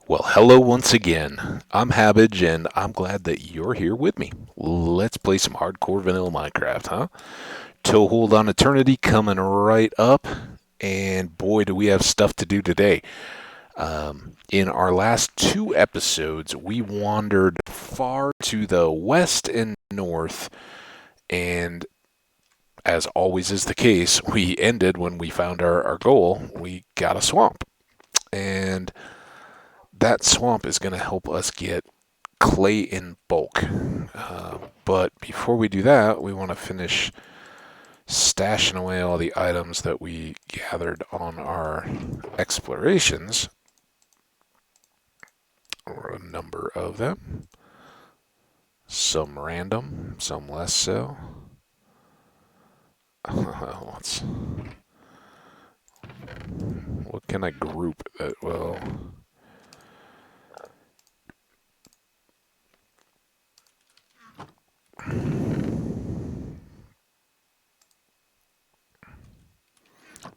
Well, hello once again. I'm Hambbage, and I'm glad that you're here with me. Let's play some hardcore vanilla Minecraft, huh? Toehold on Eternity coming right up, and boy, do we have stuff to do today. In our last two episodes, we wandered far to the west and north, and as always is the case, we ended when we found our goal. We got a swamp, and that swamp is going to help us get clay in bulk. But before we do that, we want to finish stashing away all the items that we gathered on our explorations, or a number of them. Some random, some less so. Let's, what can I group that will...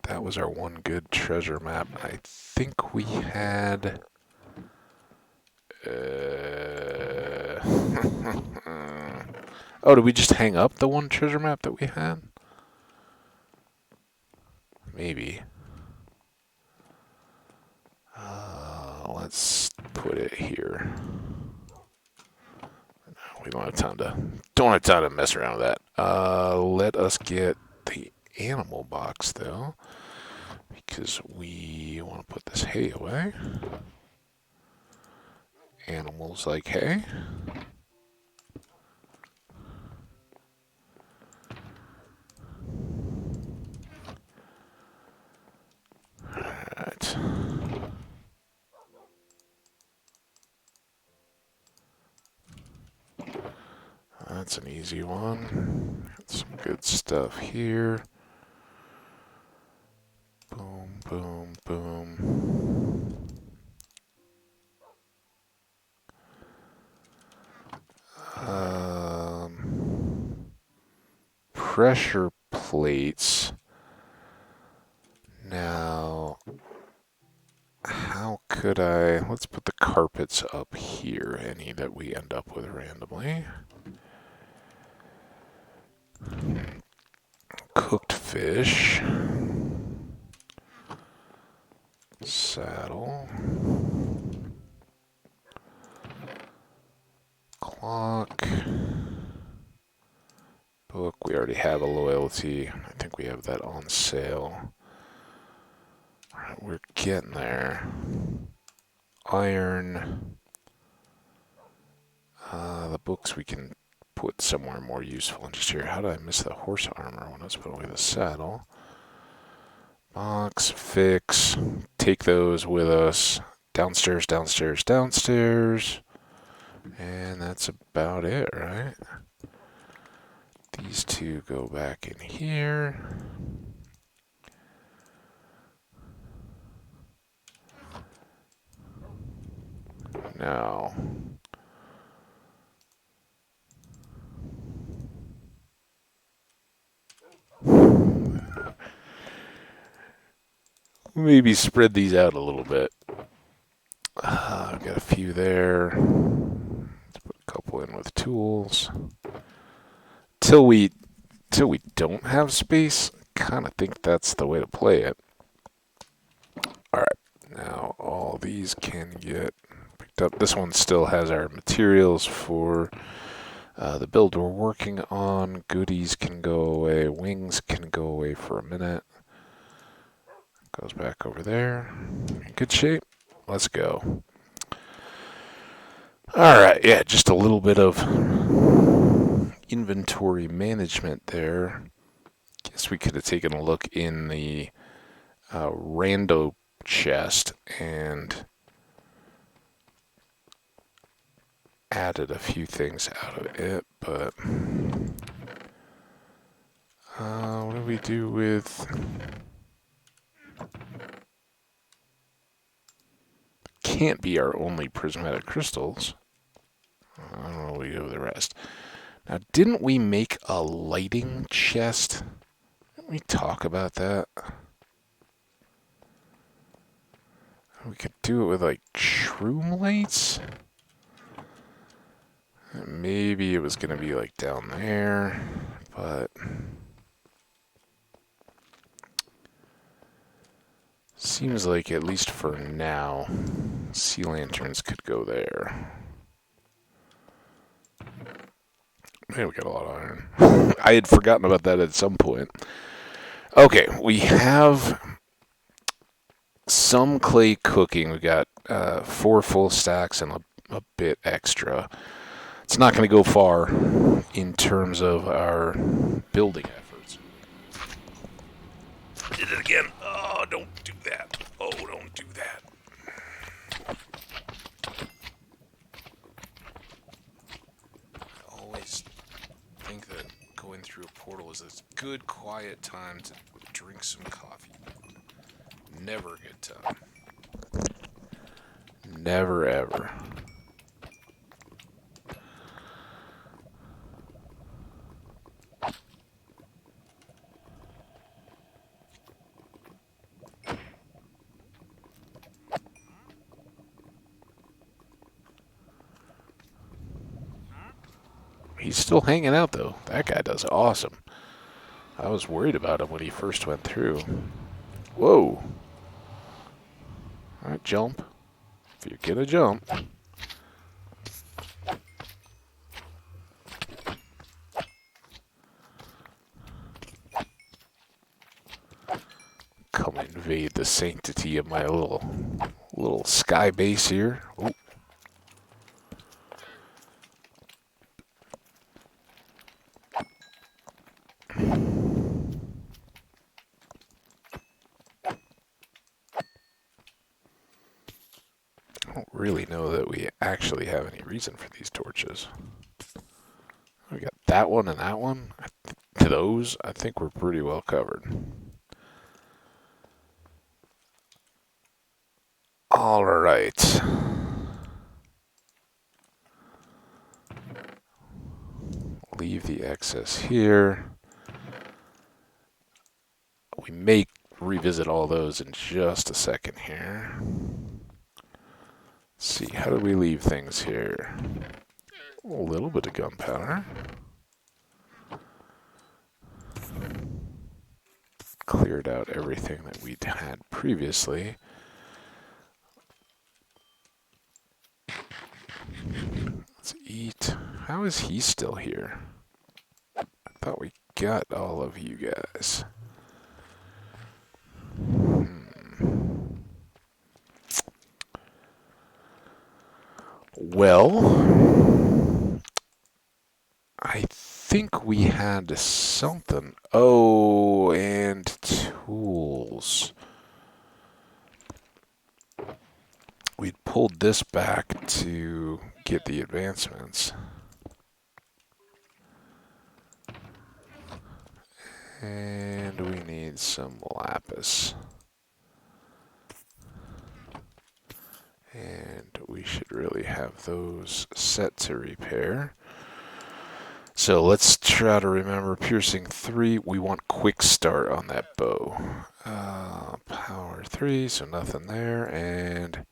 That was our one good treasure map. I think we had... Oh, did we just hang up the one treasure map that we had? Maybe. Let's put it here. We don't have time to mess around with that. Let us get the animal box though, because we want to put this hay away. Animals like hay. Alright. That's an easy one. Got some good stuff here. Boom, boom, boom. Pressure plates. Now, how could I... Let's put the carpets up here, any that we end up with randomly. Cooked fish. Saddle. Clock. Book. We already have a loyalty. I think we have that on sale. Alright, we're getting there. Iron. The books we can put somewhere more useful than just here. How did I miss the horse armor when I was putting away the saddle? Box, fix, take those with us. Downstairs, downstairs, downstairs. And that's about it, right? These two go back in here. Now, maybe spread these out a little bit. I've got a few there. Let's put a couple in with tools. Till we don't have space, kind of think that's the way to play it. Alright, now all these can get picked up. This one still has our materials for the build we're working on. Goodies can go away. Wings can go away for a minute. Goes back over there. In good shape. Let's go. Alright, yeah, just a little bit of inventory management there. Guess we could have taken a look in the rando chest and added a few things out of it, but what do we do with... Can't be our only prismatic crystals. I don't know what we do with the rest. Now, didn't we make a lighting chest? Didn't we talk about that? We could do it with like shroom lights. Maybe it was gonna be like down there, but seems like at least for now, sea lanterns could go there. Man, we got a lot of iron. I had forgotten about that at some point. Okay, we have some clay cooking. We got 4 full stacks and a bit extra. It's not going to go far in terms of our building efforts. Did it again. Oh, don't do that. Oh, don't do that. I always think that going through a portal is a good, quiet time to drink some coffee. Never a good time. Never, ever. He's still hanging out, though. That guy does awesome. I was worried about him when he first went through. Whoa. Alright, jump. If you're gonna jump. Come invade the sanctity of my little sky base here. Oh. I don't really know that we actually have any reason for these torches. We got that one and that one. To those, I think we're pretty well covered. All right. Leave the excess here. We may revisit all those in just a second here. Let's see, how do we leave things here? A little bit of gunpowder. Cleared out everything that we'd had previously. Let's eat. How is he still here? I thought we got all of you guys. Well, I think we had something. Oh, and tools. We'd pulled this back to get the advancements. And we need some lapis. And we should really have those set to repair. So let's try to remember piercing 3. We want quick start on that bow. Power 3, so nothing there. And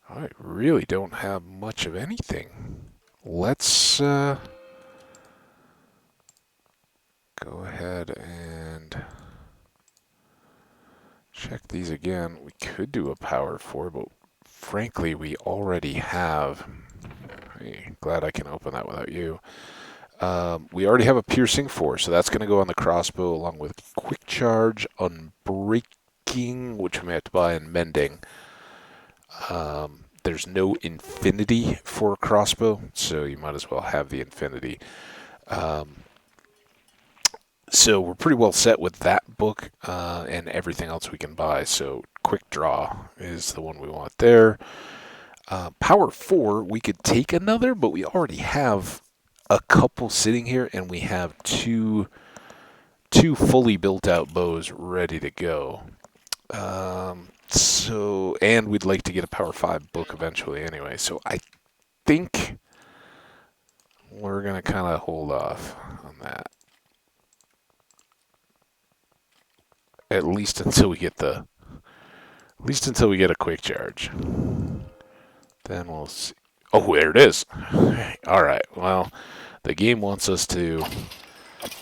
I really don't have much of anything. Let's go ahead and check these again. We could do a power 4, but frankly, we already have. Hey, glad I can open that without you. We already have a piercing 4, so that's going to go on the crossbow along with quick charge, unbreaking, which we may have to buy, and mending. There's no infinity for a crossbow, so you might as well have the infinity. So we're pretty well set with that book and everything else we can buy. So quick draw is the one we want there. Power 4, we could take another, but we already have a couple sitting here, and we have two fully built out bows ready to go. And we'd like to get a Power 5 book eventually anyway. So I think we're going to kind of hold off on that. At least until we get the At least until we get a quick charge. Then we'll see. Oh, there it is. All right. Well, the game wants us to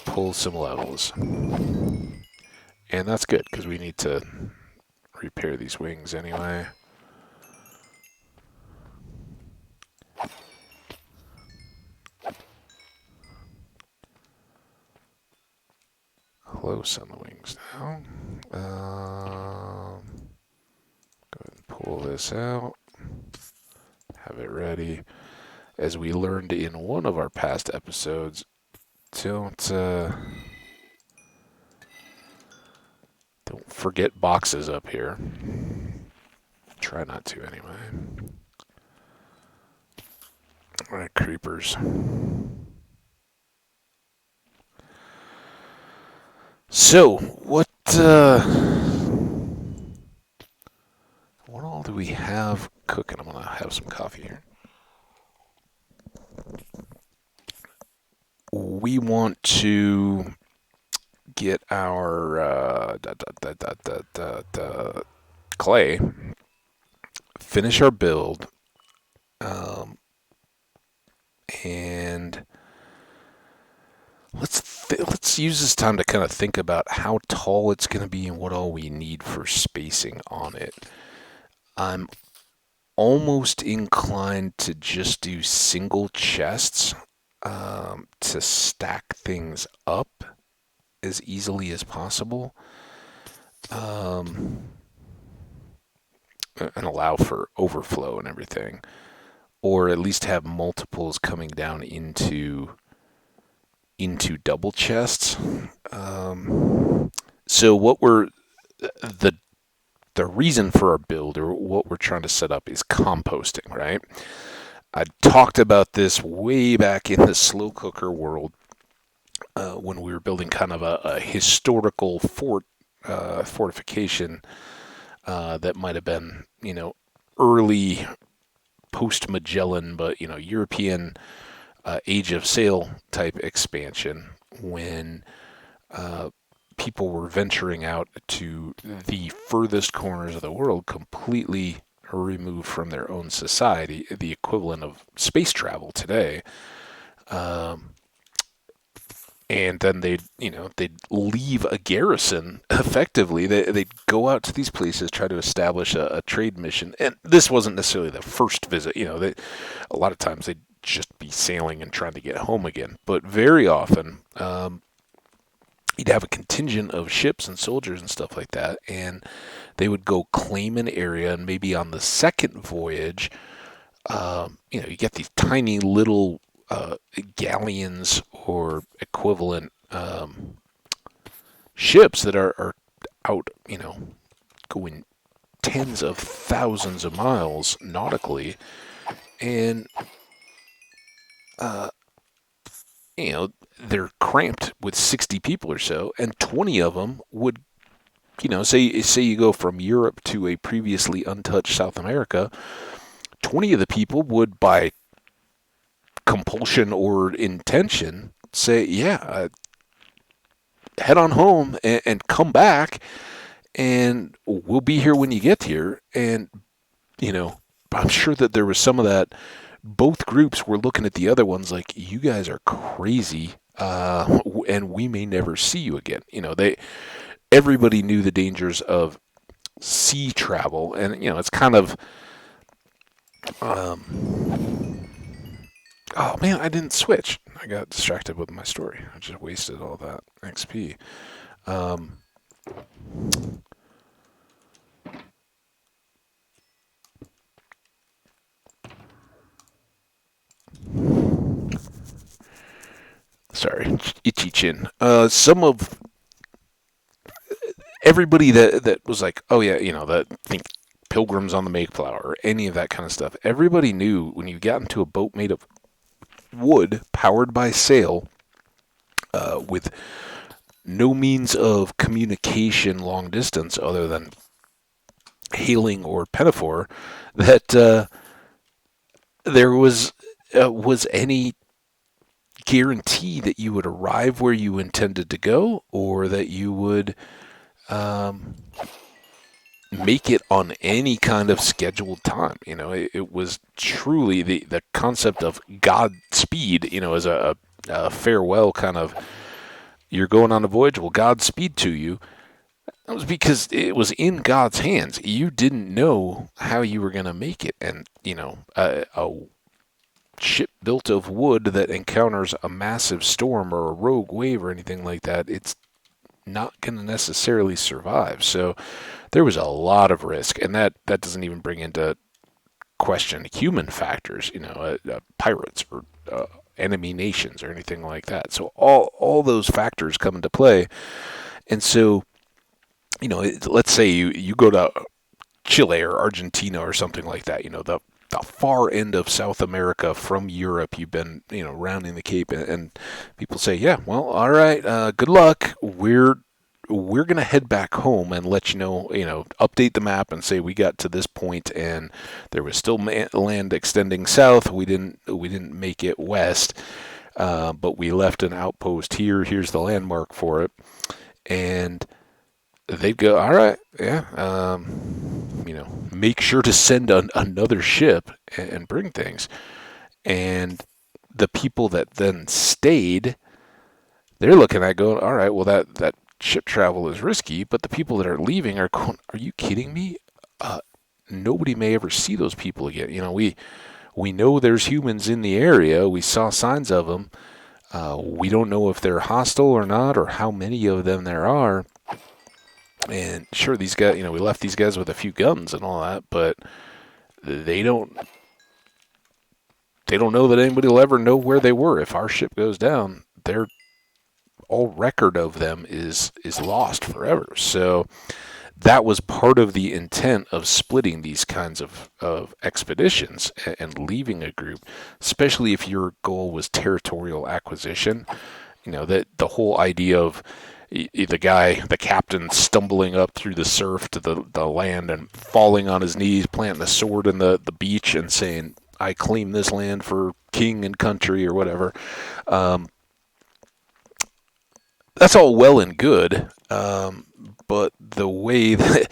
pull some levels. And that's good, because we need to repair these wings anyway. Close on the wings now. Go ahead and pull this out. Have it ready. As we learned in one of our past episodes, don't forget boxes up here. Try not to anyway. Alright, creepers. So, what all do we have cooking? I'm gonna have some coffee here. We want to get our clay, finish our build, and let's use this time to kind of think about how tall it's going to be and what all we need for spacing on it. I'm almost inclined to just do single chests to stack things up as easily as possible, and allow for overflow and everything, or at least have multiples coming down into double chests. So what the reason for our build, or what we're trying to set up, is composting, right? I talked about this way back in the slow cooker world, when we were building kind of a historical fortification that might have been, early post-Magellan, but, European Age of Sail type expansion, when people were venturing out to the furthest corners of the world, completely removed from their own society, the equivalent of space travel today. And then they'd leave a garrison effectively. They'd go out to these places, try to establish a trade mission. And this wasn't necessarily the first visit. A lot of times they'd just be sailing and trying to get home again. But very often, you'd have a contingent of ships and soldiers and stuff like that, and they would go claim an area, and maybe on the second voyage, you get these tiny little galleons or equivalent ships that are out, going tens of thousands of miles nautically, and they're cramped with 60 people or so, and 20 of them would, say you go from Europe to a previously untouched South America, 20 of the people would, by compulsion or intention, say, yeah, head on home and come back, and we'll be here when you get here. And, I'm sure that there was some of that. Both groups were looking at the other ones like, you guys are crazy, and we may never see you again. Everybody knew the dangers of sea travel, and, it's kind of, oh man, I didn't switch. I got distracted with my story. I just wasted all that XP. Sorry, itchy chin. Some of everybody that was like, oh yeah, that think Pilgrims on the Mayflower or any of that kind of stuff. Everybody knew when you got into a boat made of wood, powered by sail, with no means of communication long distance other than hailing or pinafore, that there was any guarantee that you would arrive where you intended to go, or that you would make it on any kind of scheduled time. It was truly the concept of Godspeed, as a farewell kind of, you're going on a voyage, well, Godspeed to you. That was because it was in God's hands. You didn't know how you were going to make it. And, a ship built of wood that encounters a massive storm or a rogue wave or anything like that, it's not going to necessarily survive. So there was a lot of risk, and that doesn't even bring into question human factors, pirates or enemy nations or anything like that. So all those factors come into play. And so, let's say you go to Chile or Argentina or something like that, the far end of South America from Europe. You've been, rounding the Cape, and people say, yeah, well, all right, good luck. We're going to head back home and let you know, update the map and say we got to this point and there was still land extending south. We didn't make it west, but we left an outpost here. Here's the landmark for it. And they'd go, all right, yeah, make sure to send another ship and bring things. And the people that then stayed, they're looking at going, all right, well, that ship travel is risky, but the people that are leaving are going, are you kidding me? Nobody may ever see those people again. We know there's humans in the area. We saw signs of them. We don't know if they're hostile or not, or how many of them there are. And sure, these guys, we left these guys with a few guns and all that, but they don't know that anybody will ever know where they were. If our ship goes down, all record of them is lost forever. So that was part of the intent of splitting these kinds of expeditions and leaving a group, especially if your goal was territorial acquisition. That the whole idea of the captain stumbling up through the surf to the land and falling on his knees, planting a sword in the beach and saying, I claim this land for king and country or whatever. That's all well and good, but the way that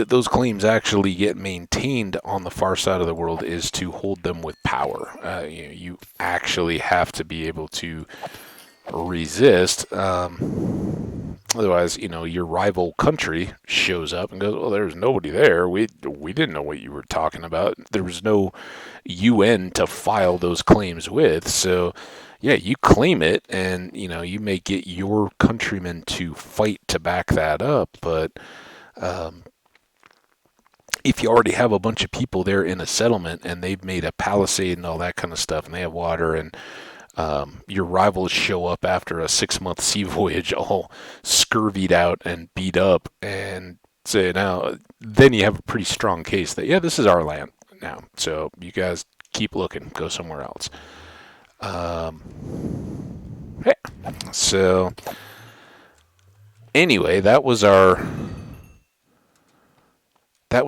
those claims actually get maintained on the far side of the world is to hold them with power. You actually have to be able to resist. Otherwise, your rival country shows up and goes, well, there's nobody there. We didn't know what you were talking about. There was no UN to file those claims with. So, yeah, you claim it, and, you may get your countrymen to fight to back that up. But if you already have a bunch of people there in a settlement and they've made a palisade and all that kind of stuff, and they have water, and your rivals show up after a 6-month sea voyage all scurvied out and beat up, and say, now, then you have a pretty strong case that, yeah, this is our land now. So you guys keep looking, go somewhere else. Yeah. So anyway, that was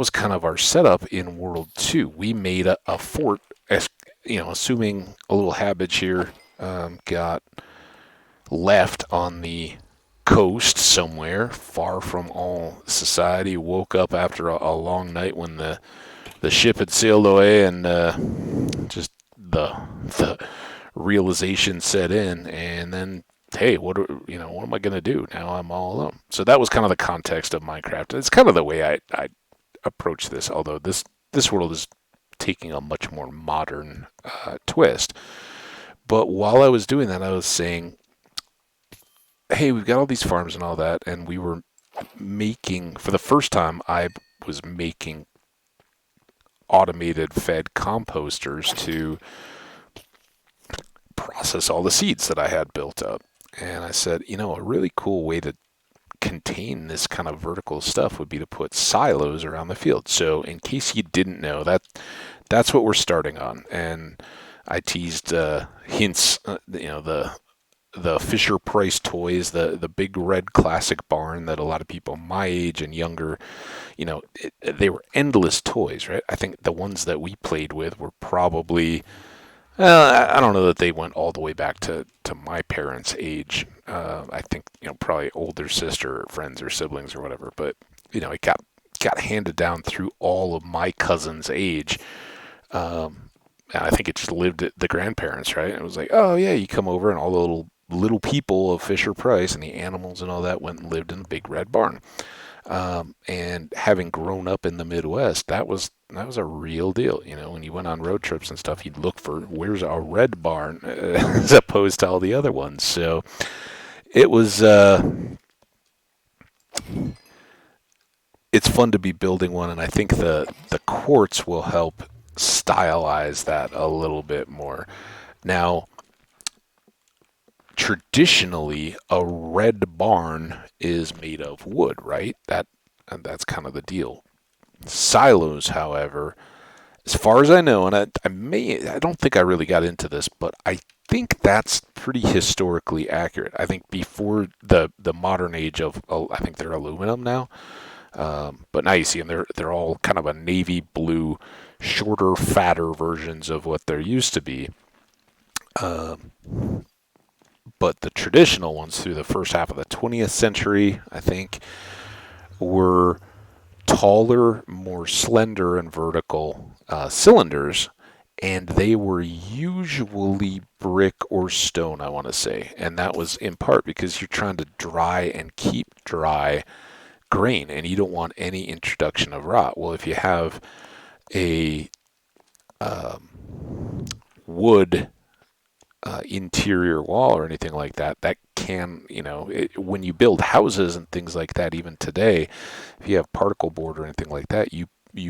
kind of our setup in World 2. We made a fort, assuming a little Hambbage here got left on the coast somewhere, far from all society, woke up after a long night when the ship had sailed away, and just the realization set in, and then, hey, what am I going to do now? I'm all alone. So that was kind of the context of Minecraft. It's kind of the way I approach this, although this world is taking a much more modern twist. But while I was doing that, I was saying, hey, we've got all these farms and all that, and we were making, for the first time, I was making automated fed composters to process all the seeds that I had built up. And I said, a really cool way to contain this kind of vertical stuff would be to put silos around the field. So in case you didn't know, that's what we're starting on. And I teased hints, the Fisher Price toys, the big red classic barn that a lot of people my age and younger, they were endless toys, right? I think the ones that we played with were probably, I don't know that they went all the way back to my parents' age. I think, probably older sister or friends or siblings or whatever. But, it got got handed down through all of my cousin's age. And I think it just lived at the grandparents, right? And it was like, oh yeah, you come over and all the little people of Fisher Price and the animals and all that went and lived in a big red barn. And having grown up in the Midwest, that was a real deal. You know, when you went on road trips and stuff, you'd look for where's a red barn as opposed to all the other ones. So it was. It's fun to be building one, and I think the quartz will help stylize that a little bit more. Now, traditionally, a red barn is made of wood, right? That's kind of the deal. Silos, however, as far as I know, and I don't think I really got into this, but I think that's pretty historically accurate. I think before the modern age of, I think they're aluminum now. But now you see them, they're all kind of a navy blue, shorter, fatter versions of what there used to be. Um, but the traditional ones through the first half of the 20th century, I think, were taller, more slender and vertical cylinders, and they were usually brick or stone, I want to say. And that was in part because you're trying to dry and keep dry grain, and you don't want any introduction of rot. Well, if you have a wood interior wall or anything like that, that can, when you build houses and things like that, even today, if you have particle board or anything like that, you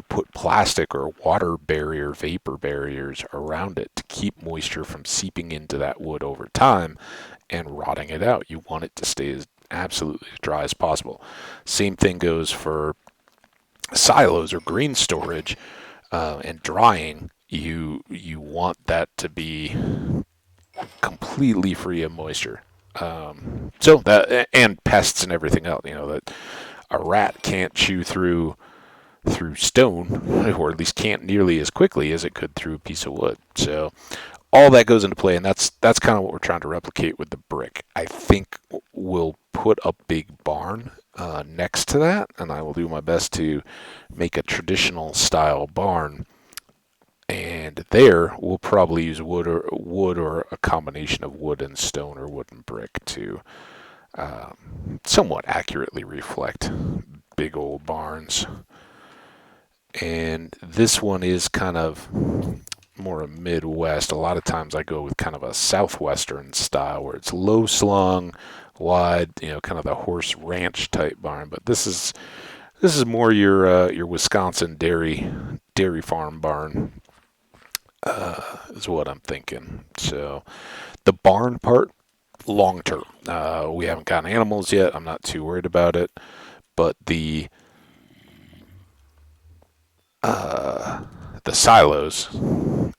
put plastic or water barrier, vapor barriers around it to keep moisture from seeping into that wood over time and rotting it out. You want it to stay as absolutely as dry as possible. Same thing goes for silos or grain storage and drying. You want that to be completely free of moisture. So that, and pests and everything else. That a rat can't chew through stone, or at least can't nearly as quickly as it could through a piece of wood. So all that goes into play, and that's kind of what we're trying to replicate with the brick. I think we'll put a big barn next to that, and I will do my best to make a traditional style barn. And there, we'll probably use wood or a combination of wood and stone or wood and brick to somewhat accurately reflect big old barns. And this one is kind of more a Midwest. A lot of times I go with kind of a Southwestern style where it's low slung, wide, kind of the horse ranch type barn. But this is more your Wisconsin dairy farm barn. Is what I'm thinking. So the barn part, long term. We haven't gotten animals yet. I'm not too worried about it. But the silos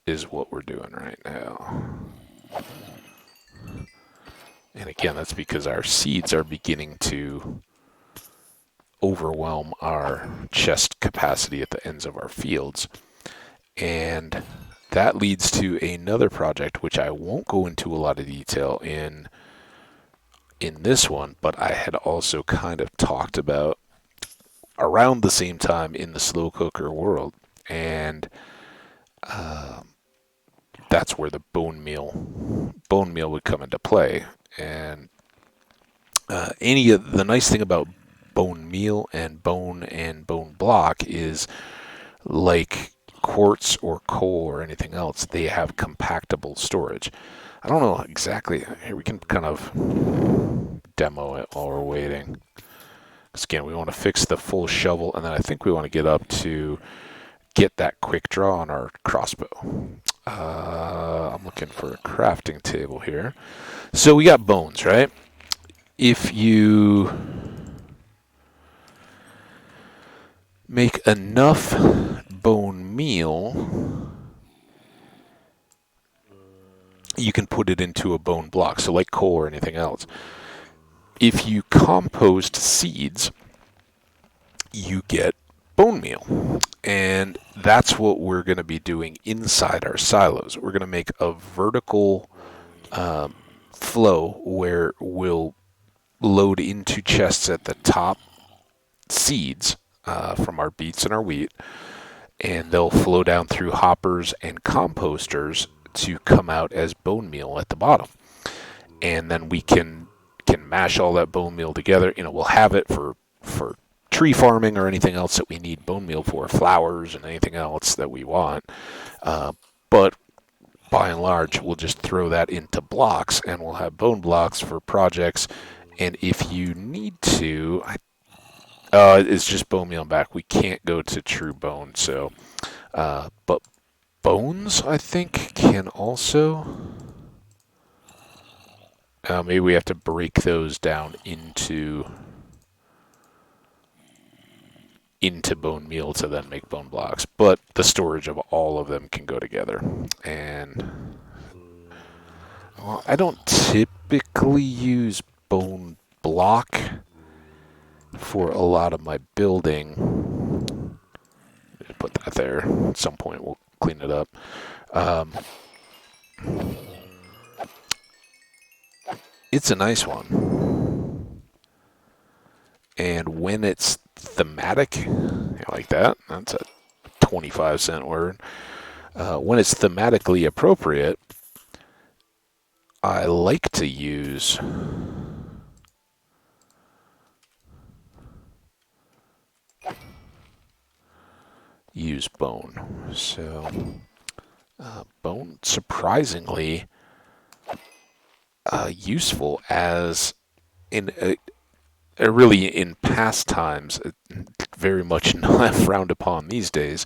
is what we're doing right now. And again, that's because our seeds are beginning to overwhelm our chest capacity at the ends of our fields. And that leads to another project, which I won't go into a lot of detail in this one, but I had also kind of talked about around the same time in the slow cooker world. And that's where the bone meal would come into play. And the nice thing about bone meal and bone block is, like quartz or coal or anything else, they have compactable storage. I don't know exactly. Here, we can kind of demo it while we're waiting. Because again, we want to fix the full shovel, and then I think we want to get up to get that quick draw on our crossbow. I'm looking for a crafting table here. So we got bones, right? If you make enough bone meal, you can put it into a bone block, so like coal or anything else. If you compost seeds, you get bone meal. And that's what we're going to be doing inside our silos. We're going to make a vertical flow where we'll load into chests at the top seeds, from our beets and our wheat, and they'll flow down through hoppers and composters to come out as bone meal at the bottom. And then we can mash all that bone meal together. We'll have it for tree farming or anything else that we need bone meal for, flowers and anything else that we want. But by and large, we'll just throw that into blocks, and we'll have bone blocks for projects. And if you need to, it's just bone meal and back. We can't go to true bone. So, but bones, I think, can also. Maybe we have to break those down into bone meal to then make bone blocks. But the storage of all of them can go together. And well, I don't typically use bone block for a lot of my building. Just put that there. At some point we'll clean it up. It's a nice one. And when it's thematic, like that's a 25-cent word. When it's thematically appropriate, I like to use bone. So bone, surprisingly useful as in really in past times, very much not frowned upon these days,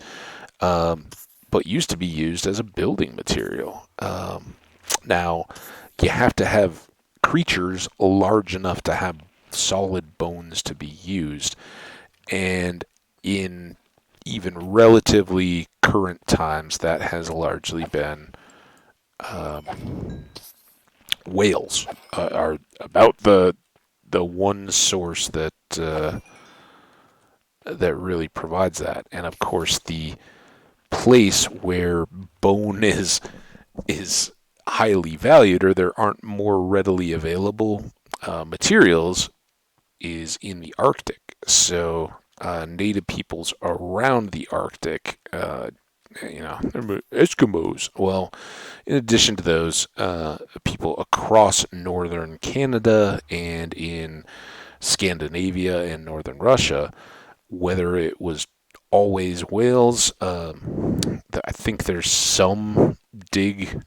but used to be used as a building material. Now, you have to have creatures large enough to have solid bones to be used, and in even relatively current times, that has largely been whales are about the one source that really provides that. And of course, the place where bone is highly valued, or there aren't more readily available materials, is in the Arctic. So native peoples around the Arctic, Eskimos. Well, in addition to those, people across northern Canada and in Scandinavia and northern Russia, whether it was always whales, I think there's some dig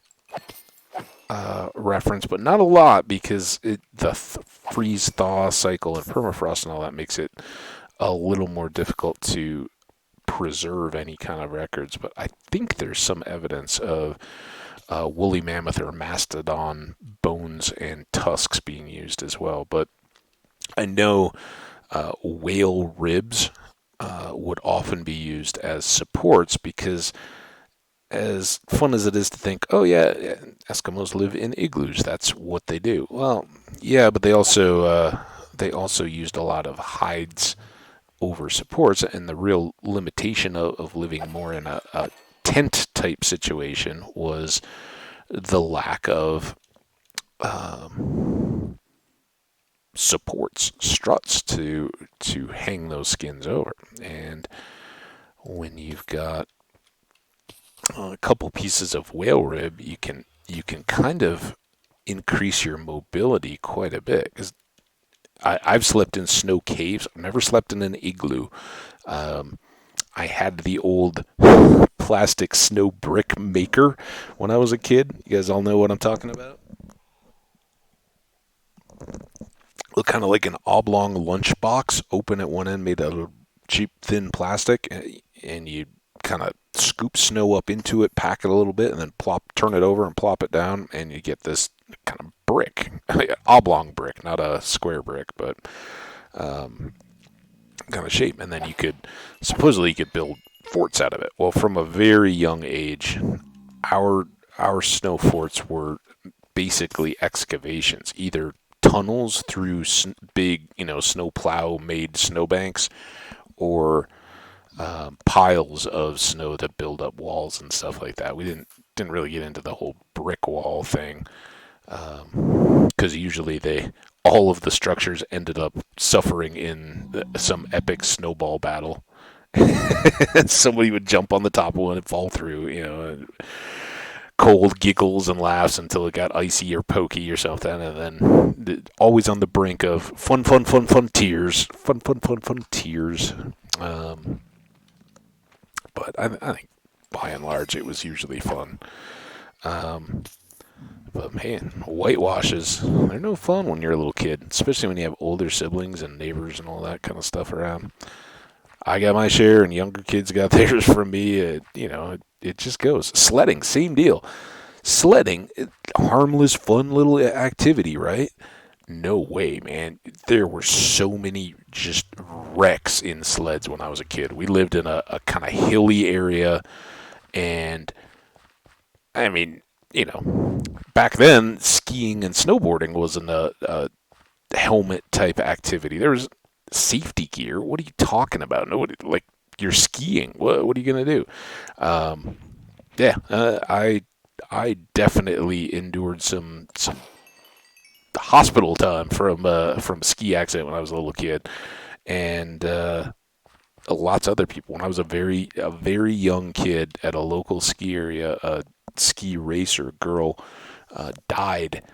reference, but not a lot, because the freeze-thaw cycle and permafrost and all that makes it a little more difficult to preserve any kind of records. But I think there's some evidence of woolly mammoth or mastodon bones and tusks being used as well. But I know whale ribs would often be used as supports, because as fun as it is to think, oh yeah, Eskimos live in igloos, that's what they do. Well, yeah, but they also used a lot of hides over supports, and the real limitation of living more in a tent type situation was the lack of supports, struts to hang those skins over. And when you've got a couple pieces of whale rib, you can kind of increase your mobility quite a bit. Because I've slept in snow caves. I've never slept in an igloo. I had the old plastic snow brick maker when I was a kid. You guys all know what I'm talking about? Look kind of like an oblong lunchbox, open at one end, made out of cheap, thin plastic, and you kind of scoop snow up into it, pack it a little bit, and then turn it over and plop it down, and you get this kind of brick, oblong brick, not a square brick, but kind of shape. And then you could build forts out of it. Well, from a very young age, our snow forts were basically excavations, either tunnels through big, snow plow made snowbanks, or piles of snow to build up walls and stuff like that. We didn't really get into the whole brick wall thing, because usually they all of the structures ended up suffering in some epic snowball battle. And somebody would jump on the top of one and fall through, cold giggles and laughs until it got icy or pokey or something, and then always on the brink of fun, fun, fun, fun tears. Fun, fun, fun, fun tears. But I think by and large it was usually fun. But man, whitewashes, they're no fun when you're a little kid, especially when you have older siblings and neighbors and all that kind of stuff around. I got my share, and younger kids got theirs from me. It just goes. Sledding, same deal. Sledding, harmless, fun little activity, right? No way, man. There were so many just wrecks in sleds when I was a kid. We lived in a kind of hilly area, and I mean, back then, skiing and snowboarding wasn't a helmet type activity. There was safety gear. What are you talking about? Nobody, like, you're skiing. What are you gonna do? I definitely endured some hospital time from a ski accident when I was a little kid, and lots of other people. When I was a very young kid at a local ski area, a ski racer girl died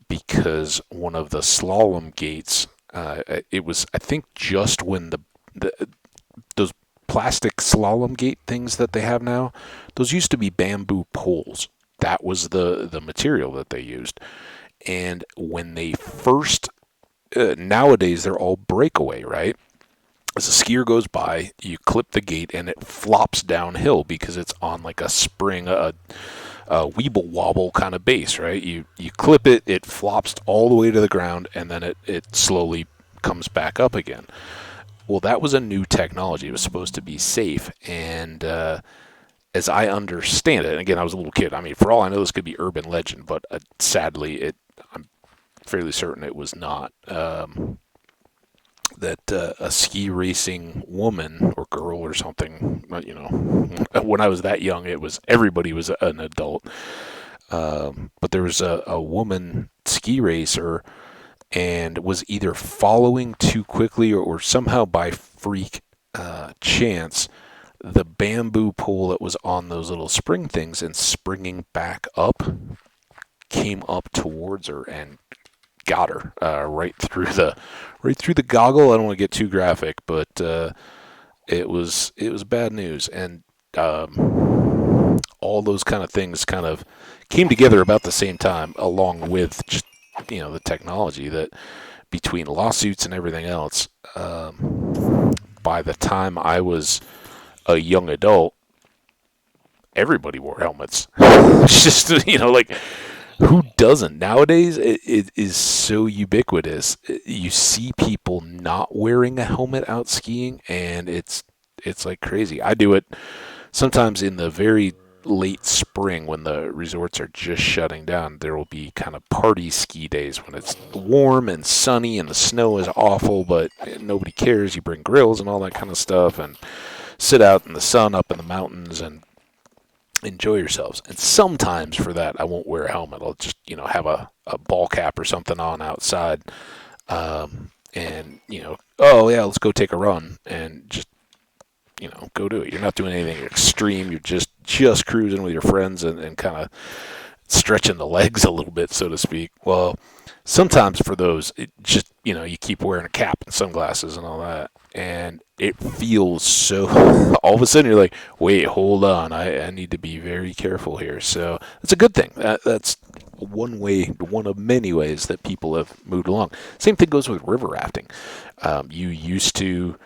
because one of the slalom gates. It was, I think, just when those plastic slalom gate things that they have now, those used to be bamboo poles. That was the material that they used. And when they first, nowadays they're all breakaway, right? As a skier goes by, you clip the gate and it flops downhill because it's on like a spring, a weeble wobble kind of base, right? You clip it, it flops all the way to the ground, and then it slowly comes back up again. Well, that was a new technology. It was supposed to be safe, and as I understand it, and again, I was a little kid. I mean, for all I know, this could be urban legend, but sadly, I'm fairly certain it was not. That a ski racing woman or girl or something, when I was that young, everybody was an adult. But there was a woman ski racer and was either following too quickly or somehow by freak chance, the bamboo pole that was on those little spring things and springing back up came up towards her and got her right through the goggle. I don't want to get too graphic, but it was bad news, and all those kind of things kind of came together about the same time, along with just the technology that between lawsuits and everything else. By the time I was a young adult, everybody wore helmets. Just like. Who doesn't? Nowadays, it is so ubiquitous. You see people not wearing a helmet out skiing, and it's like crazy. I do it sometimes in the very late spring when the resorts are just shutting down. There will be kind of party ski days when it's warm and sunny and the snow is awful, but nobody cares. You bring grills and all that kind of stuff and sit out in the sun up in the mountains and enjoy yourselves. And sometimes for that, I won't wear a helmet. I'll just, have a ball cap or something on outside. And, oh yeah, let's go take a run and just, go do it. You're not doing anything extreme. You're just cruising with your friends and kind of stretching the legs a little bit, so to speak. Well, sometimes for those, it just, you keep wearing a cap and sunglasses and all that. And it feels so, all of a sudden you're like, wait, hold on, I need to be very careful here. So it's a good thing. That's one of many ways that people have moved along. Same thing goes with river rafting. You used to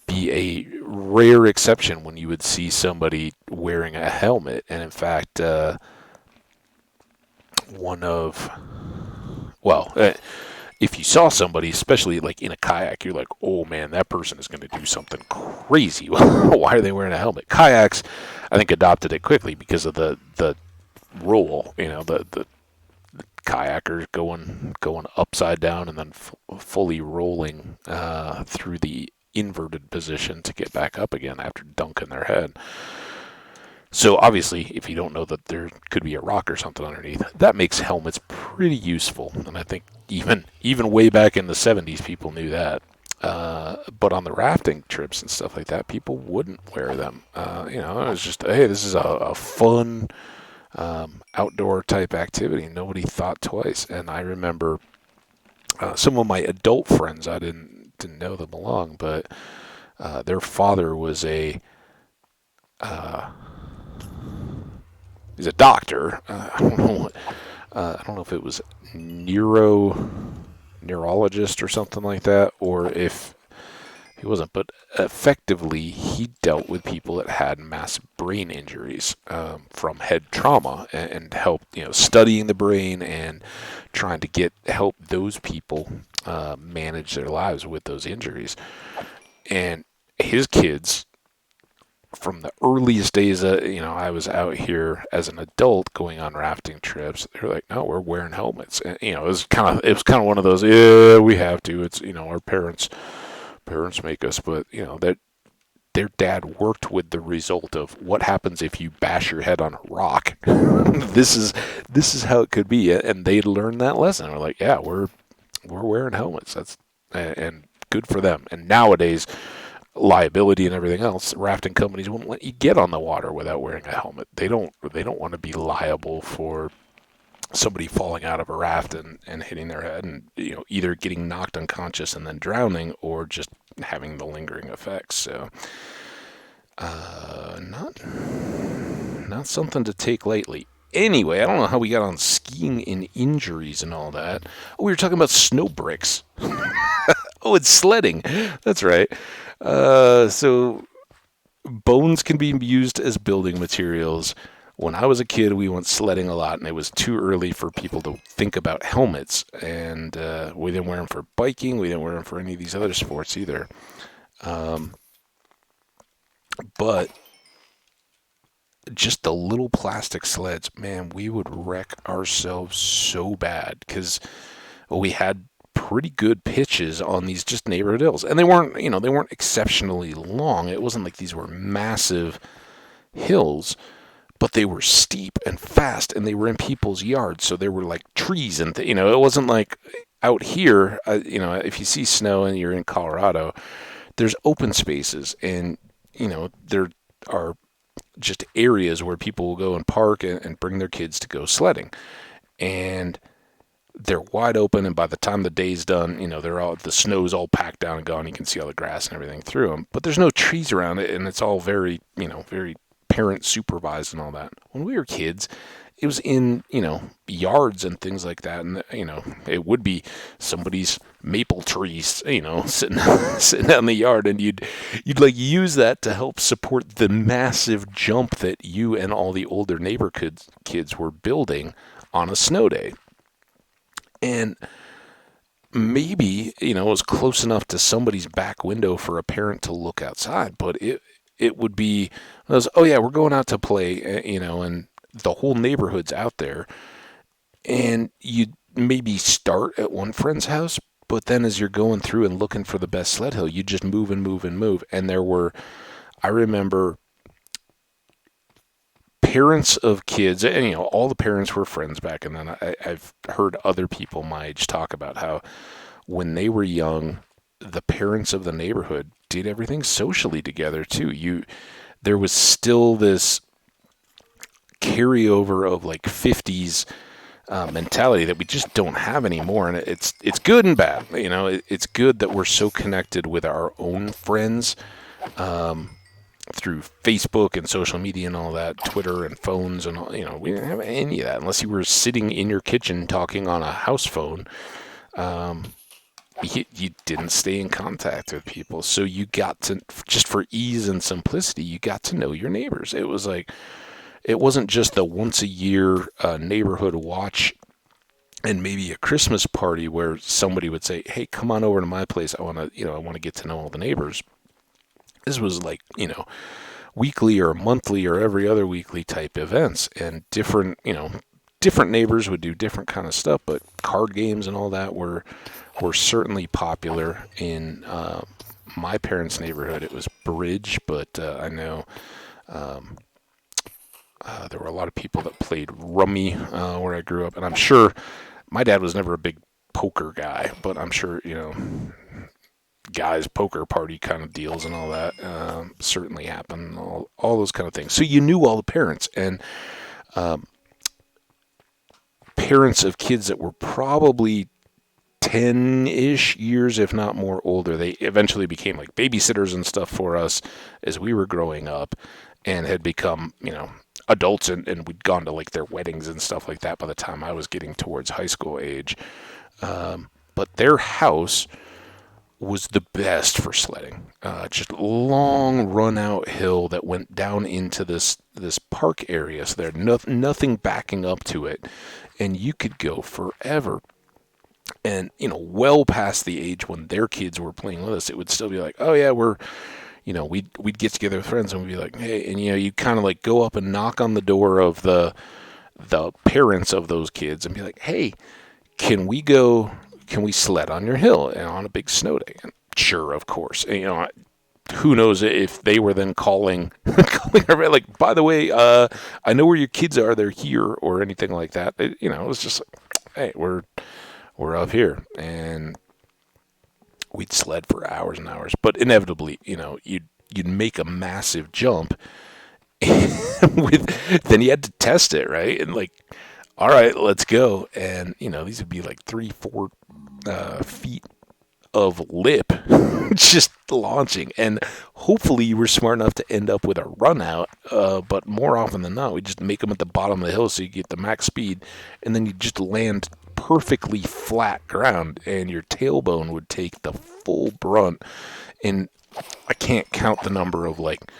be a rare exception when you would see somebody wearing a helmet. And in fact, if you saw somebody, especially like in a kayak, you're like, oh man, that person is going to do something crazy. Why are they wearing a helmet? Kayaks, I think, adopted it quickly because of the roll, the kayakers going upside down and then fully rolling through the inverted position to get back up again after dunking their head. So obviously, if you don't know that there could be a rock or something underneath, that makes helmets pretty useful, and I think even way back in the 70s, people knew that. But on the rafting trips and stuff like that, people wouldn't wear them. It was just, hey, this is a fun outdoor type activity. Nobody thought twice. And I remember some of my adult friends, I didn't know them long, but their father was he's a doctor. I don't know if it was neurologist or something like that, or if he wasn't, but effectively he dealt with people that had massive brain injuries from head trauma, and helped, studying the brain and trying to help those people manage their lives with those injuries. And his kids, from the earliest days that I was out here as an adult going on rafting trips, they're like, no, we're wearing helmets. And it was kind of one of those, yeah, we have to. It's our parents make us, but that their dad worked with the result of what happens if you bash your head on a rock. this is how it could be, and they learned that lesson. We're like, yeah, we're wearing helmets. And good for them. And nowadays, liability and everything else, rafting companies won't let you get on the water without wearing a helmet. They don't want to be liable for somebody falling out of a raft and hitting their head and either getting knocked unconscious and then drowning, or just having the lingering effects. So not something to take lightly. Anyway, I don't know how we got on skiing and injuries and all that. Oh, we were talking about snow bricks. Oh, it's sledding. That's right. So bones can be used as building materials. When I was a kid, we went sledding a lot, and it was too early for people to think about helmets. And we didn't wear them for biking. We didn't wear them for any of these other sports either. But just the little plastic sleds, man, we would wreck ourselves so bad because we had pretty good pitches on these just neighborhood hills, and they weren't exceptionally long. It wasn't like these were massive hills, but they were steep and fast, and they were in people's yards, so there were like trees and it wasn't like out here. If you see snow and you're in Colorado, there's open spaces, and there are just areas where people will go and park and bring their kids to go sledding, and they're wide open, and by the time the day's done, the snow's all packed down and gone. You can see all the grass and everything through them, but there's no trees around it, and it's all very, very parent supervised and all that. When we were kids, it was in, yards and things like that, and it would be somebody's maple trees, sitting out in the yard, and you'd like use that to help support the massive jump that you and all the older neighbor kids were building on a snow day. And maybe, it was close enough to somebody's back window for a parent to look outside, but it would be, oh yeah, we're going out to play, and the whole neighborhood's out there. And you'd maybe start at one friend's house, but then as you're going through and looking for the best sled hill, you just move and move and move. And I remember parents of kids, and all the parents were friends back, and then I've heard other people my age talk about how when they were young, the parents of the neighborhood did everything socially together too. There was still this carryover of like 50s mentality that we just don't have anymore, and it's good and bad. It's good that we're so connected with our own friends through Facebook and social media and all that, Twitter and phones and all. We didn't have any of that unless you were sitting in your kitchen talking on a house phone. You didn't stay in contact with people, so you got to, just for ease and simplicity, you got to know your neighbors. It was like, it wasn't just the once a year neighborhood watch and maybe a Christmas party where somebody would say, hey, come on over to my place, I want to get to know all the neighbors. This was like, weekly or monthly or every other weekly type events, and different neighbors would do different kind of stuff, but card games and all that were certainly popular in my parents' neighborhood. It was bridge, but I know there were a lot of people that played rummy where I grew up, and I'm sure My dad was never a big poker guy, but I'm sure, guys poker party kind of deals and all that certainly happen, all those kind of things. So you knew all the parents, and parents of kids that were probably 10-ish years, if not more, older. They eventually became like babysitters and stuff for us as we were growing up, and had become, adults, and we'd gone to like their weddings and stuff like that by the time I was getting towards high school age. But their house was the best for sledding. Just long run out hill that went down into this park area. So there's nothing backing up to it, and you could go forever. And well past the age when their kids were playing with us, it would still be like, oh yeah, we'd get together with friends and we'd be like, hey, and you kind of like go up and knock on the door of the parents of those kids and be like, hey, can we sled on your hill and on a big snow day? And sure, of course. And, who knows if they were then calling everybody, like, by the way, I know where your kids are, they're here, or anything like that. It was just like, hey, we're up here, and we'd sled for hours and hours. But inevitably, you'd make a massive jump, then you had to test it, right? And like, all right, let's go. And these would be like 3-4 feet of lip just launching, and hopefully you were smart enough to end up with a run out, but more often than not we just make them at the bottom of the hill so you get the max speed, and then you just land perfectly flat ground, and your tailbone would take the full brunt. And I can't count the number of like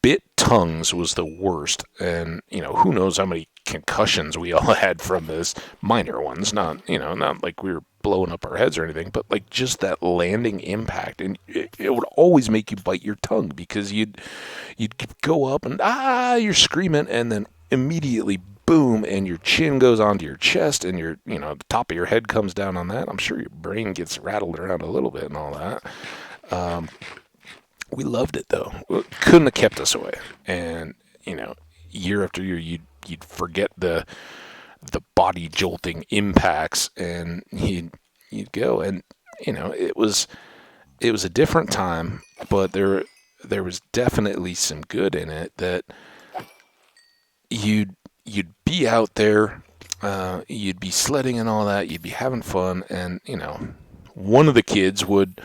bit tongues was the worst, and who knows how many concussions we all had from this. Minor ones, not like we were blowing up our heads or anything, but like just that landing impact, and it would always make you bite your tongue, because you'd go up and you're screaming, and then immediately boom, and your chin goes onto your chest, and the top of your head comes down on that. I'm sure your brain gets rattled around a little bit and all that. We loved it though. It couldn't have kept us away. And year after year, you'd forget the body jolting impacts, and you'd go, and it was a different time, but there was definitely some good in it, that you'd be out there, you'd be sledding and all that, you'd be having fun, and one of the kids would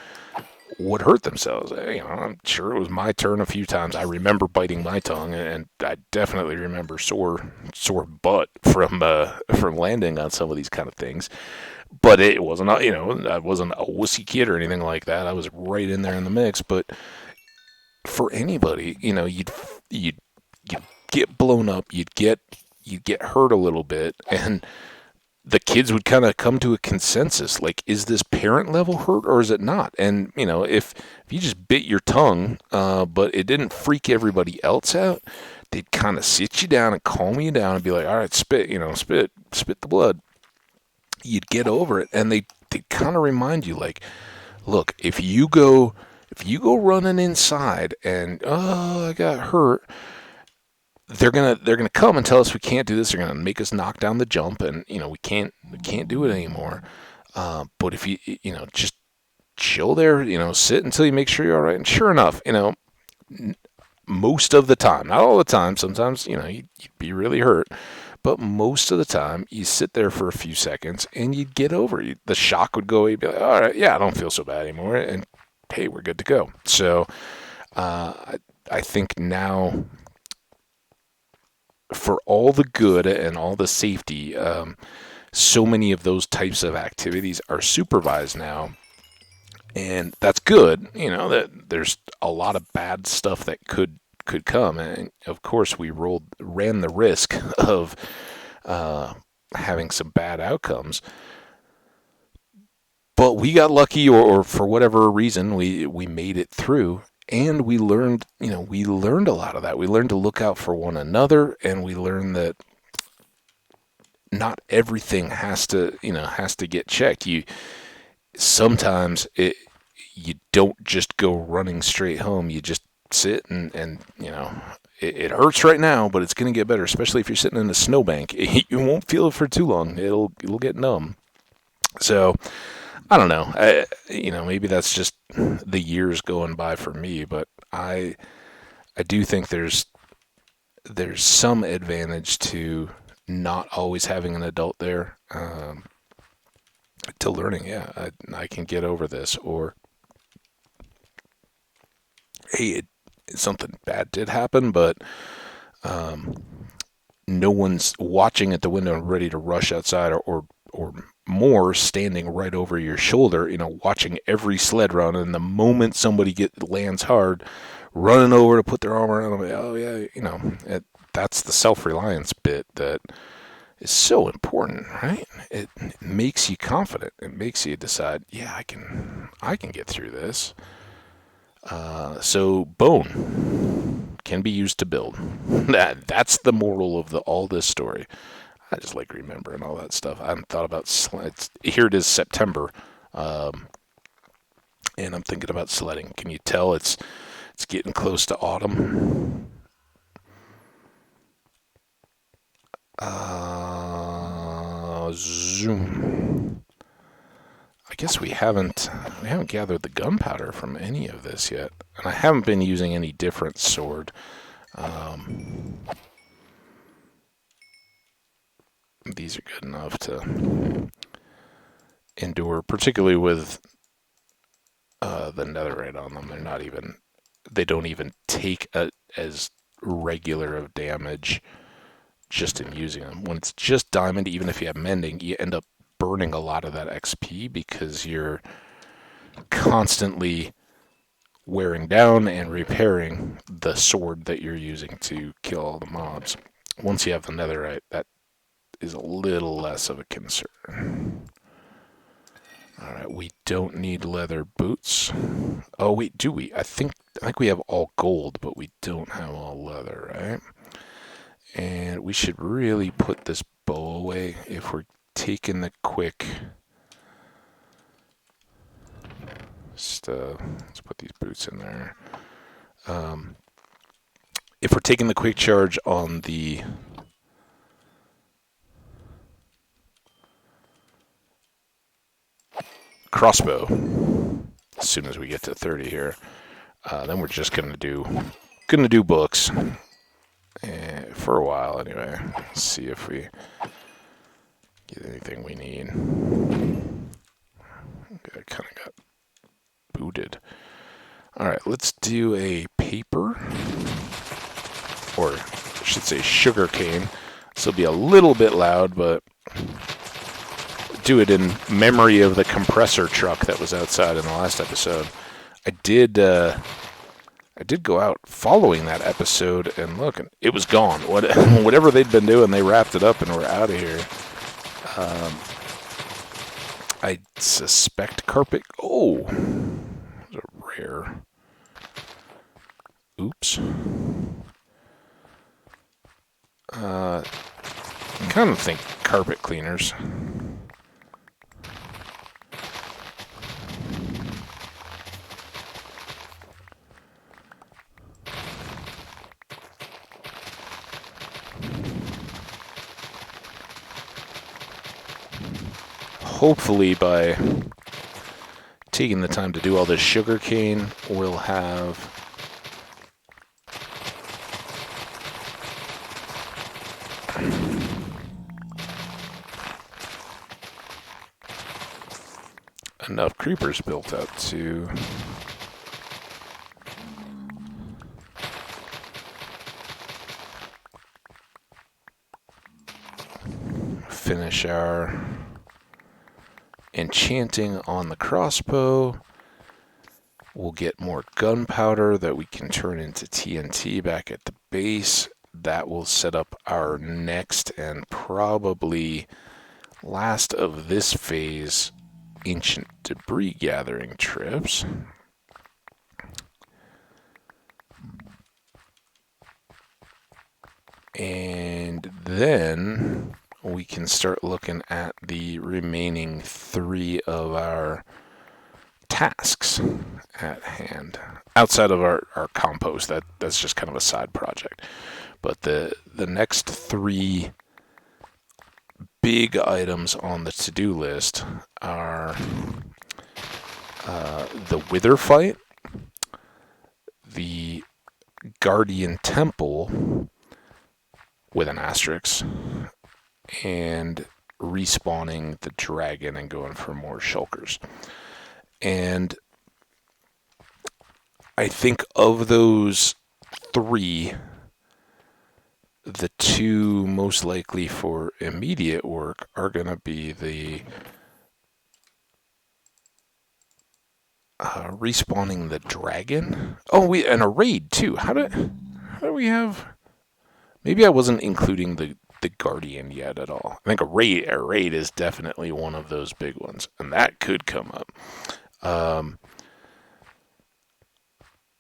hurt themselves. I'm sure it was my turn a few times. I remember biting my tongue, and I definitely remember sore butt from landing on some of these kind of things. But it wasn't, I wasn't a wussy kid or anything like that. I was right in there in the mix. But for anybody, you'd get blown up, you'd get hurt a little bit, and the kids would kind of come to a consensus, like, is this parent level hurt or is it not? And, if you just bit your tongue, but it didn't freak everybody else out, they'd kind of sit you down and calm you down and be like, all right, spit the blood. You'd get over it. And they kind of remind you, like, look, if you go running inside and, I got hurt, they're gonna come and tell us we can't do this. They're gonna make us knock down the jump, and we can't do it anymore. But if you just chill there, sit until you make sure you're all right. And sure enough, most of the time, not all the time, sometimes you'd be really hurt, but most of the time you sit there for a few seconds and you'd get over it. The shock would go away. You'd be like, all right, yeah, I don't feel so bad anymore, and hey, we're good to go. So I think now, for all the good and all the safety, so many of those types of activities are supervised now, and that's good. That there's a lot of bad stuff that could come, and of course we ran the risk of having some bad outcomes. But we got lucky, or for whatever reason, we made it through. And we learned a lot of that. We learned to look out for one another, and we learned that not everything has to get checked. Sometimes you don't just go running straight home. You just sit and it hurts right now, but it's going to get better, especially if you're sitting in a snowbank. You won't feel it for too long. It'll get numb. So I don't know. Maybe that's just the years going by for me, but I do think there's some advantage to not always having an adult there, to learning. Yeah, I can get over this, or hey, something bad did happen, but no one's watching at the window and ready to rush outside, or more standing right over your shoulder, watching every sled run. And the moment somebody lands hard, running over to put their arm around them. Oh yeah, that's the self-reliance bit that is so important, right? It makes you confident. It makes you decide, yeah, I can get through this. So bone can be used to build. That's the moral of all this story. I just like remembering all that stuff. I haven't thought about sleds. Here it is, September, and I'm thinking about sledding. Can you tell it's getting close to autumn? Zoom. I guess we haven't gathered the gunpowder from any of this yet, and I haven't been using any different sword. These are good enough to endure, particularly with the netherite on them. They don't even take as regular of damage just in using them. When it's just diamond, even if you have mending, you end up burning a lot of that XP because you're constantly wearing down and repairing the sword that you're using to kill all the mobs. Once you have the netherite, that is a little less of a concern. Alright, we don't need leather boots. Oh wait, do we? I think we have all gold, but we don't have all leather, right? And we should really put this bow away if we're taking the quick. Just, let's put these boots in there. If we're taking the quick charge on the crossbow, as soon as we get to 30 here, then we're just gonna do books for a while anyway. Let's see if we get anything we need. I kind of got booted. All right, let's do a paper, or I should say sugar cane. This will be a little bit loud, but do it in memory of the compressor truck that was outside in the last episode. I did go out following that episode and look, and it was gone. Whatever they'd been doing, they wrapped it up and we're out of here. I suspect carpet. Oh, that was a rare. Oops. I kind of think carpet cleaners. Hopefully by taking the time to do all this sugar cane, we'll have enough creepers built up to finish our enchanting on the crossbow. We'll get more gunpowder that we can turn into TNT back at the base. That will set up our next and probably last of this phase ancient debris gathering trips. And then we can start looking at the remaining 3 of our tasks at hand outside of our compost. That's just kind of a side project. But the next three big items on the to-do list are the Wither fight, the Guardian Temple with an asterisk, and respawning the dragon and going for more shulkers. And I think of those three, the two most likely for immediate work are going to be the respawning the dragon. Oh, and a raid too. How do we have? Maybe I wasn't including the guardian yet at all. I think a raid is definitely one of those big ones, and that could come up.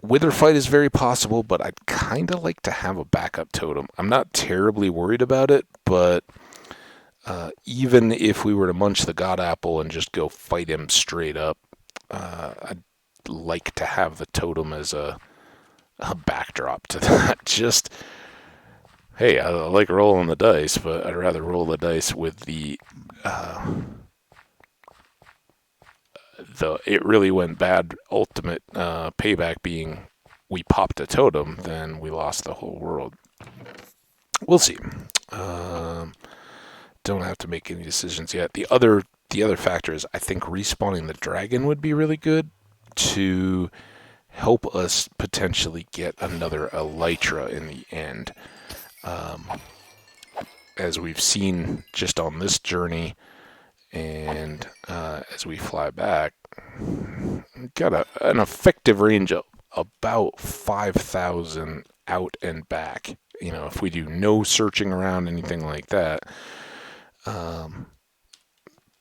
Wither fight is very possible, but I'd kind of like to have a backup totem. I'm not terribly worried about it, but even if we were to munch the god apple and just go fight him straight up, I'd like to have the totem as a backdrop to that. Just, hey, I like rolling the dice, but I'd rather roll the dice with the it really went bad ultimate payback being we popped a totem, then we lost the whole world. We'll see. Don't have to make any decisions yet. The other factor is I think respawning the dragon would be really good to help us potentially get another elytra in the end. As we've seen just on this journey, and as we fly back, got an effective range of about 5,000 out and back. You know, if we do no searching around, anything like that,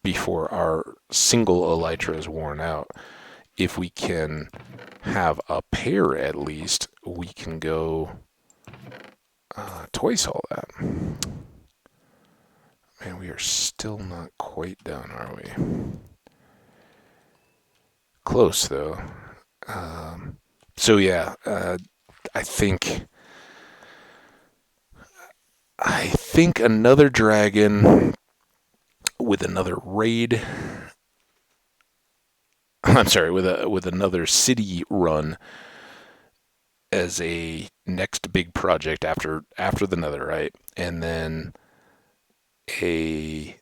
before our single elytra is worn out, if we can have a pair at least, we can go twice all that. Man, we are still not quite done, are we? Close, though. So yeah, I think another dragon with another raid. I'm sorry, with another city run as a next big project after the netherite, and then a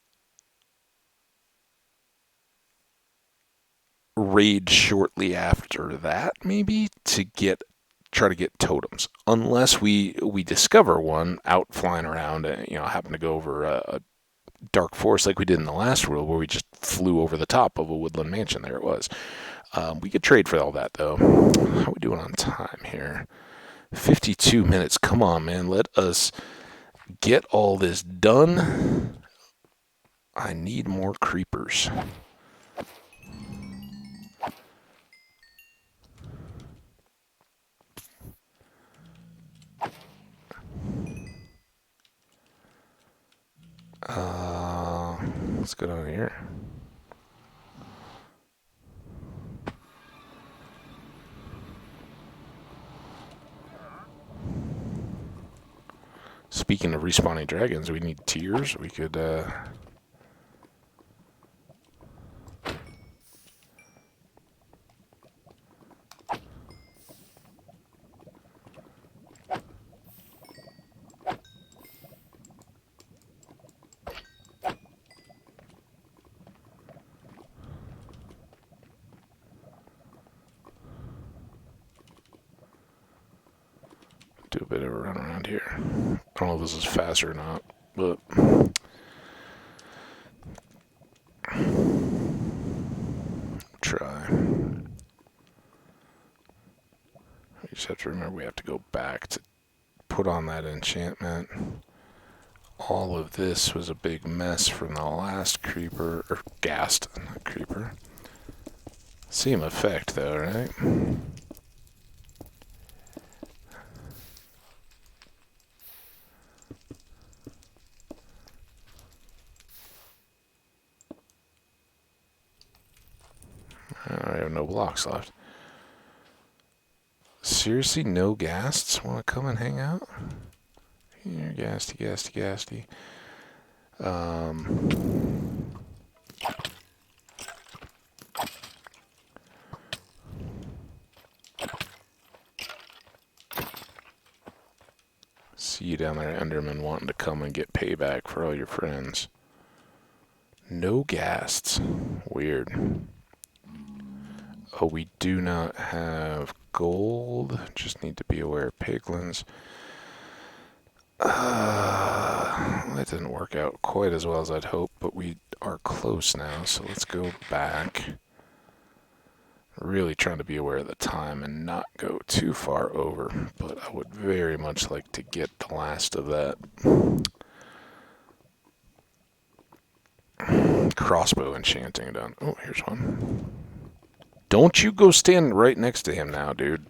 raid shortly after that, maybe, to try to get totems. Unless we discover one out flying around, and happen to go over a dark forest like we did in the last world, where we just flew over the top of a woodland mansion. There it was. We could trade for all that, though. How are we doing on time here? 52 minutes. Come on, man. Let us get all this done. I need more creepers. What's going on here? Speaking of respawning dragons, we need tiers. We could do a bit of a run around here. I don't know if this is fast or not, but try. We just have to remember we have to go back to put on that enchantment. All of this was a big mess from the last creeper, or ghast, not creeper. Same effect though, right? I have no blocks left. Seriously, no ghasts want to come and hang out? Here, Gasty, Gasty, Gasty. See you down there, Enderman, wanting to come and get payback for all your friends. No ghasts. Weird. Oh, we do not have gold. Just need to be aware of piglins. That didn't work out quite as well as I'd hoped, but we are close now, so let's go back. Really trying to be aware of the time and not go too far over, but I would very much like to get the last of that crossbow enchanting done. Oh, here's one. Don't you go stand right next to him now, dude.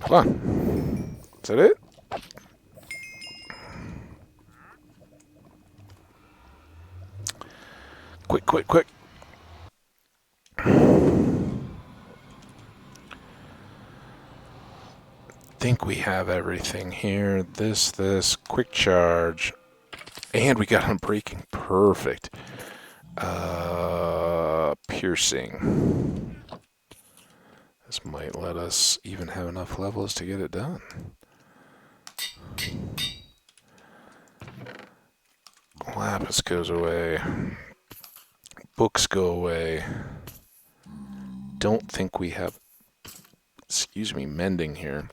Come on. Is that it? Quick, quick, quick. Think we have everything here. This, quick charge. And we got him breaking. Perfect. Piercing. This might let us even have enough levels to get it done. Lapis goes away. Books go away. Don't think we have, excuse me, mending here.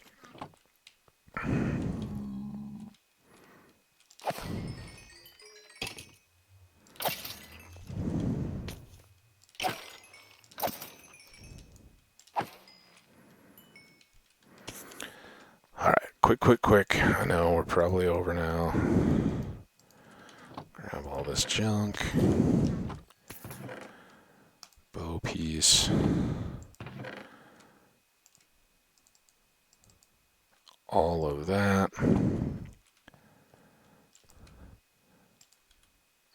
Alright, quick. I know we're probably over now. Grab all this junk. Bow piece. All of that.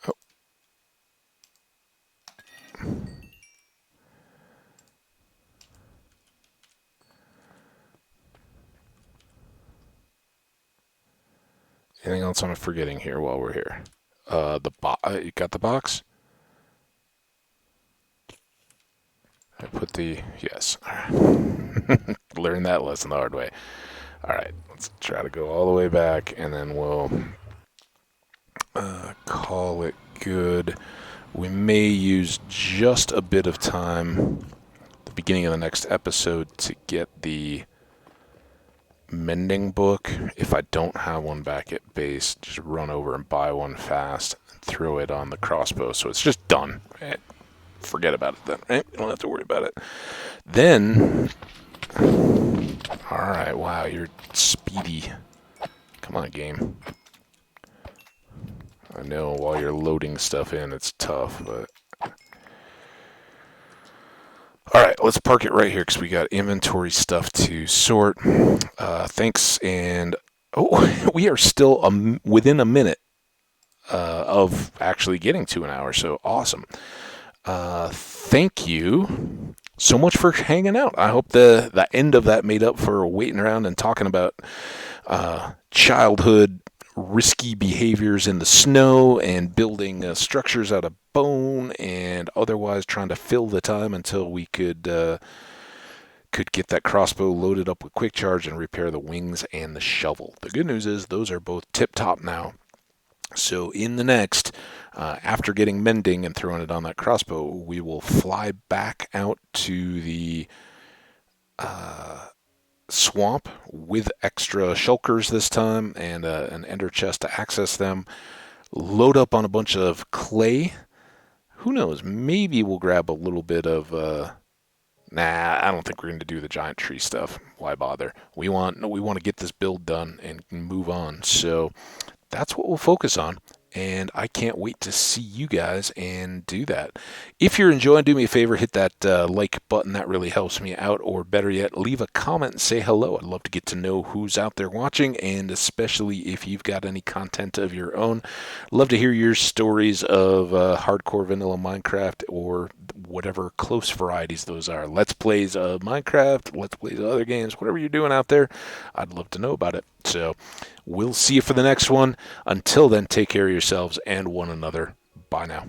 Oh. Anything else I'm forgetting here while we're here? You got the box? I put the, yes. Learn that lesson the hard way. Alright, let's try to go all the way back, and then we'll call it good. We may use just a bit of time at the beginning of the next episode to get the mending book. If I don't have one back at base, just run over and buy one fast and throw it on the crossbow, so it's just done. Forget about it then, right? You don't have to worry about it. Then, alright, wow, you're speedy. Come on, game. I know while you're loading stuff in, it's tough, but... Alright, let's park it right here because we got inventory stuff to sort. Thanks, and... Oh, we are still within a minute of actually getting to an hour, so awesome. Thank you so much for hanging out. I hope the end of that made up for waiting around and talking about childhood risky behaviors in the snow and building structures out of bone and otherwise trying to fill the time until we could get that crossbow loaded up with quick charge and repair the wings and the shovel. The good news is those are both tip-top now. So in the next, after getting mending and throwing it on that crossbow, we will fly back out to the swamp with extra shulkers this time and an ender chest to access them. Load up on a bunch of clay. Who knows? Maybe we'll grab a little bit of. Nah, I don't think we're going to do the giant tree stuff. Why bother? We want to get this build done and move on. So that's what we'll focus on. And I can't wait to see you guys and do that. If you're enjoying, do me a favor, hit that like button. That really helps me out. Or better yet, leave a comment and say hello. I'd love to get to know who's out there watching, and especially if you've got any content of your own. Love to hear your stories of hardcore vanilla Minecraft or whatever close varieties those are. Let's plays of Minecraft, let's plays of other games, whatever you're doing out there. I'd love to know about it. So we'll see you for the next one. Until then, take care of yourselves and one another. Bye now.